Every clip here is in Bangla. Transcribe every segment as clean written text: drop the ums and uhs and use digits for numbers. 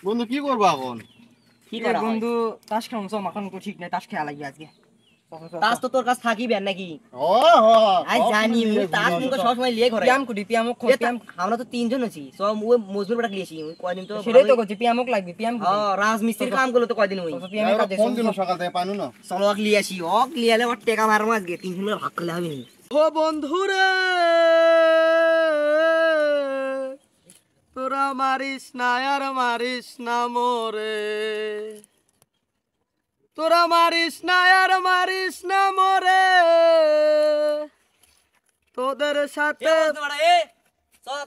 বন্ধু কি করবো এখন? কি করা বন্ধু তাস খেলুন চ মাখন তো ঠিক নাই তাস খেলা লাগবে আজকে তাস তো তোর কাছে থাকিবে নাকি ও হো আই জানি মুই তাস মুই সব সময় লিয়ে ঘরে পিয়াম কুটি পিয়ামক খো পিয়াম আমরা তো তিনজন আছি সব ওই মজদুর বড়া লিয়েছি ওই কয়দিন তো সেটাই তো করছি পিয়ামক লাগবে পিয়াম হ্যাঁ রাজমিস্ত্রির কাম করলো তো কয়দিন ওই পিয়ামে কাজে ফোন দিন সকাল থেকে পানু না। চলো ওকে লিয়ে আসি ওকে লিয়ে আলে ওর টেকা মারবো আজকে 300 টাকা ভাগ করলে হবে ও বন্ধুরে তোরা মারিস না আর মারিস না মোরে তোরা মারিস না আর মারিস না মোরে তোদের সাথে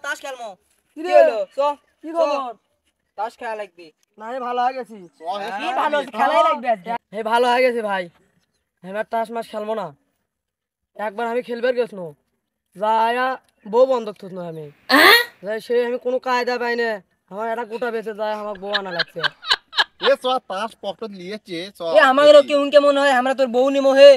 তাস খেলমো কি হলো কি খবর তাস খেলা লাগবে না ভালো হয়ে গেছি কি ভালো খেলাই লাগবে আজকে হে ভালো হয়ে গেছে ভাই এবার তাস মাস খেলবো না একবার আমি খেলবার গেছিলাম যায়া বউ বন্ধক থুস না আমি যাই সে আমি কোনো কায়দা পাই না আমার একটা গোটা বেঁচে যায় আমার বউ আনা লাগছে এ চ তাস পকেট লিয়েছে চ এ আমাদেরও কেউ কেমন হয় আমরা তোর বউ নিমো হে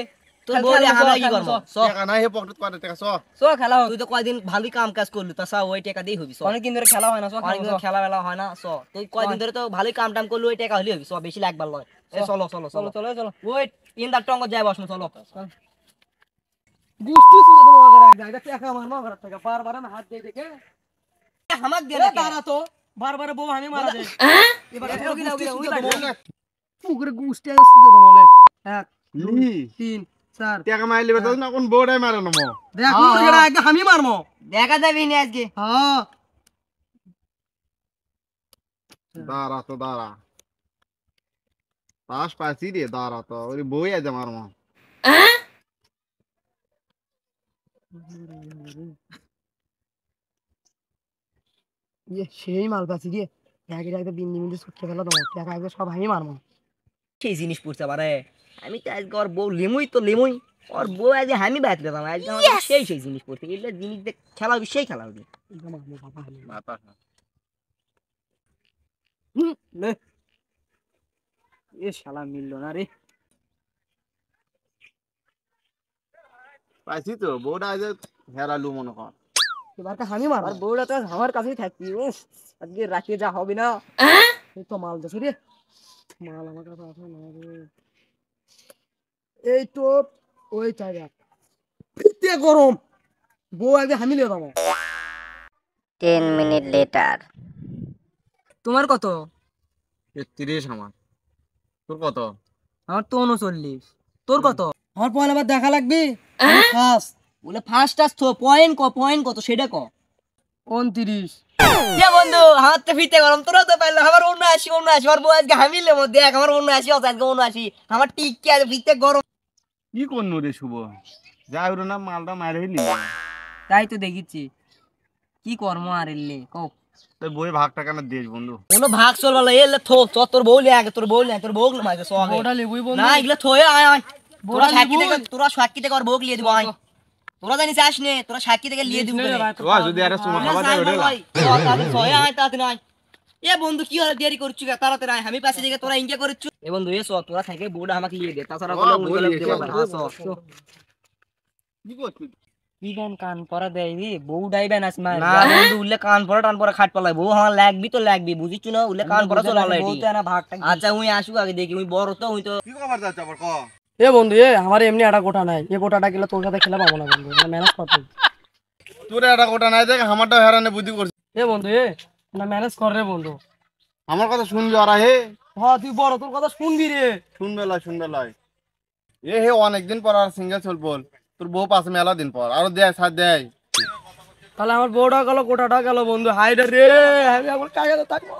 তোর বলে আমরা কি করব টাকা নাই হে পকেট করে টাকা চ চ খেলা হোক তুই তো কয়দিন ভালোই কাম কাজ করলি তা সা ওই টাকা দিয়ে হবি অনেকদিন ধরে খেলা হয় না চ অনেকদিন খেলা বেলা হয় না তুই কয়দিন ধরে তো ভালোই কাম টাম করলি ওই টাকা হলি হবি বেশি লাগবার লয় চলো চলো চলো চলো চলো ওই তিনটা টঙ্গ যায় বসনো চলো গুষ্টি সুরে তোমার ঘরে এক জায়গা টাকা মারনো ঘর থেকে বারবার আমি হাত দিয়ে দেখে হামাক দিয়ে এ তারা তো বারবার বউ আমি মারা যায় এবারে পুকুরে গুষ্টি সুরে তোমালে 1 লি 2 3 4 টাকা মাইলে বেটা না কোন বড়াই মারে না মো দেখ এটা একদম আমি মারমো দেখা যাবি না আজকে হ্যাঁ দাঁড়া তো দাঁড়া তাস পাইছি রে দাঁড়া তো ওই বই আছে আমার মা সেই মাল পাচ্ছি রে একটা দিন দিন ছুটকে ফেলা তোমার টাকা একবার সব আমি মারবো সেই জিনিস পড়ছে আবারে আমি তো আজকে ওর বউ লেমুই তো লেমুই ওর বউ আজকে আমি বাইতে দিলাম আজকে আমার সেই জিনিস পড়ছে এগুলো জিনিস দেখ খেলা হবে সেই খেলা হবে লে এ শালা মিললো না রে পাইছি তো বউটা আজ হেরালু মনে কর এবারটা আমি মার আর বউটা তো আমার কাছেই থাকবি উফ আজকে রাতে যা হবে না এই তো মাল দেছো রে মাল আমার কাছে আছে না রে এই তো ওই চাইরা ফিতে গরম বউ আগে আমি লিয়ে যাবো 10 minutes later. তোমার কত 30 আমার তোর কত আমার তো 39 তোর কত আমার পয়েন্ট আবার দেখা লাগবে ফার্স্ট বলে ফার্স্ট আস তো পয়েন্ট কত সেটা ক 29 এ বন্ধু হাত তো ফিতে গরম তোরা তো পাইলো আমার 79 আমার বউ আজকে আমি লেমো দেখ আমার 79 আছে আজকে 79 আমার টিকে আছে ফিতে গরম কি করনু রে শুভ যাই ওর না মালটা মারে হইলি তাই তো দেখিছি কি কর্ম আর এলে কও তুই বই ভাগ টাকা না দিস বন্ধু কোনো ভাগ চলবালা এলে থো তোর বউ লে আগে তোর বউ মাইকে সো আগে ওটা লেবুই বল না এগুলা থয়ে আয় আয় তোরা সাক্ষী থেকে আর বউক লিয়ে দিব আয় তোরা জানিস আস নে তোরা সাক্ষী থেকে লিয়ে দিব ও যদি আরে সুমা খাবা দে ওটা এ বন্ধু কি হলো দেরি করছু তাড়াতাড়ি আয় আমি পাশে দিকে তোরা ইনকে করছু এ বন্ধু এ তোরা থেকে বউটা আমাকে লিয়ে দে তাছাড়া কোনো উইলে দেব না কি করছিস কি গান কান পরা দেই রে বউ ডাইবেন আস মার না বন্ধু উল্লে কান পরা টান পরা খাট পালাই বউ আমার লাগবি তো লাগবি বুঝিছু না উল্লে কান পরা চলা লাই বউ তো না ভাগটা আচ্ছা উই আসুক আগে দেখি উই বড় তো উই তো কি খবর যাচ্ছে আবার ক এ বন্ধু এ আমার এমনি একটা গোটা নাই এই গোটাটা গেলে তোর সাথে খেলা পাবো না বন্ধু এটা ম্যানেজ করতে তোর এটা গোটা নাই দেখ আমারটা হেরানে বুদ্ধি করছিস এ বন্ধু এ না ম্যানেজ কর রে বন্ধু আমার কথা শুনবি ওরা হে হ্যাঁ তুই বড় তোর কথা শুনবি রে শুনবে লাই এ হে অনেকদিন পর আর সিঙ্গেল চল বল তোর বউ পাশে মেলা দিন পর আরো দেয় সাথ দেয় তাহলে আমার বউটা গেল গোটাটা গেল বন্ধু হাইডা রে আমি আমার কাছে থাকবো